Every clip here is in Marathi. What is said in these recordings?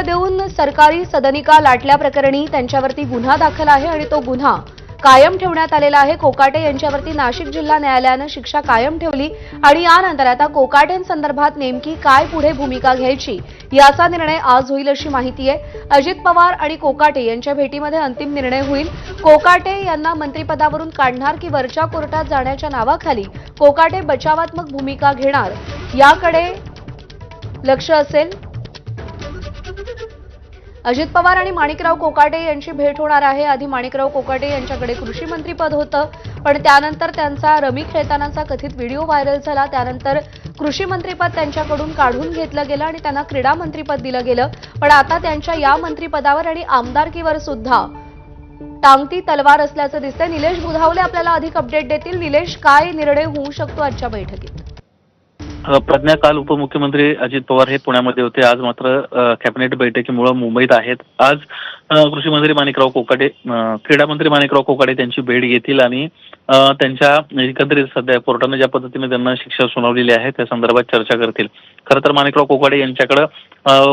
देऊन सरकारी सदनिका लाटल्याप्रकरणी त्यांच्यावरती गुन्हा दाखल आहे आणि तो गुन्हा कायम ठेवण्यात आलेला आहे। कोकाटे यांच्यावरती नाशिक जिल्हा न्यायालयानं शिक्षा कायम ठेवली आणि यानंतर आता कोकाटेंसंदर्भात नेमकी काय पुढे भूमिका घ्यायची याचा निर्णय आज होईल अशी माहिती आहे। अजित पवार आणि कोकाटे यांच्या भेटीमध्ये अंतिम निर्णय होईल। कोकाटे यांना मंत्रिपदावरून काढणार की वरच्या कोर्टात जाण्याच्या नावाखाली कोकाटे बचावात्मक भूमिका घेणार याकडे लक्ष असेल। अजित पवार आणि माणिकराव कोकाटे यांची भेट होणार आहे। आधी माणिकराव कोकाटे यांच्याकडे कृषी मंत्रीपद होतं, पण त्यानंतर त्यांचा रमी खेळतानाचा कथित व्हिडिओ व्हायरल झाला। त्यानंतर कृषी मंत्रीपद त्यांच्याकडून काढून घेतलं गेलं आणि त्यांना क्रीडा मंत्रीपद दिलं गेलं। पण आता त्यांच्या या मंत्रिपदावर आणि आमदारकीवर सुद्धा टांगती तलवार असल्याचं दिसतंय। निलेश बुधावले आपल्याला अधिक अपडेट देतील। निलेश, काय निर्णय होऊ शकतो आजच्या बैठकीत? प्रज्ञा, काल उपमुख्यमंत्री अजित पवार हे पुण्यामध्ये होते। आज मात्र कॅबिनेट बैठकीमुळे मुंबईत आहेत। आज कृषी मंत्री माणिकराव कोकाटे, क्रीडा मंत्री माणिकराव कोकाटे त्यांची भेट घेतील आणि त्यांच्या एकंदरीत सध्या कोर्टाने ज्या पद्धतीने त्यांना शिक्षा सुनावलेली आहे त्या संदर्भात चर्चा करतील। खरं तर माणिकराव कोकाटे यांच्याकडे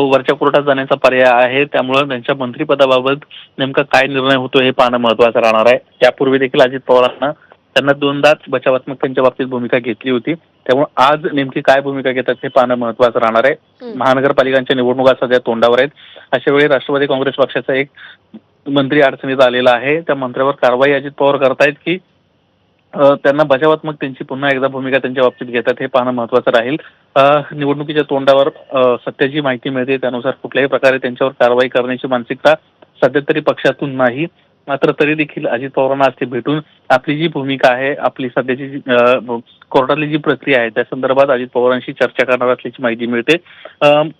वरच्या कोर्टात जाण्याचा पर्याय आहे, त्यामुळे त्यांच्या मंत्रिपदाबाबत नेमका काय निर्णय होतो हे पाहणं महत्त्वाचं राहणार आहे। त्यापूर्वी देखील अजित पवारांना त्यांना दोनदाच बचावात्मक त्यांच्या बाबतीत भूमिका घेतली होती, त्यामुळे आज नेमकी काय भूमिका घेतात हे पाहणं महत्त्वाचं राहणार आहे। महानगरपालिकांच्या निवडणुका सध्या तोंडावर आहेत। अशा वेळी राष्ट्रवादी काँग्रेस पक्षाचा एक मंत्री अडचणीत आलेला आहे। त्या मंत्र्यावर कारवाई अजित पवार करतायत की त्यांना बचावात्मक त्यांची पुन्हा एकदा भूमिका त्यांच्या बाबतीत घेतात हे पाहणं महत्त्वाचं राहील। निवडणुकीच्या तोंडावर सत्याची माहिती मिळते, त्यानुसार कुठल्याही प्रकारे त्यांच्यावर कारवाई करण्याची मानसिकता सध्या तरी पक्षातून नाही। मात्र तरी देखील अजित पवारांना आज ते भेटून आपली जी भूमिका आहे, आपली सध्याची कोर्टातली जी प्रक्रिया आहे त्या संदर्भात अजित पवारांशी चर्चा करणार असल्याची माहिती मिळते।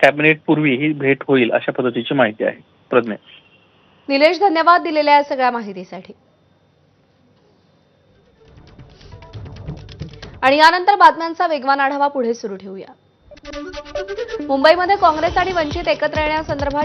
कॅबिनेट पूर्वी ही भेट होईल अशा पद्धतीची माहिती आहे। प्रज्ञा, निलेश, धन्यवाद दिलेल्या सगळ्या माहितीसाठी। आणि यानंतर बातम्यांचा वेगवान आढावा पुढे सुरू ठेवूया। मुंबईमध्ये काँग्रेस आणि वंचित एकत्र येण्यासंदर्भात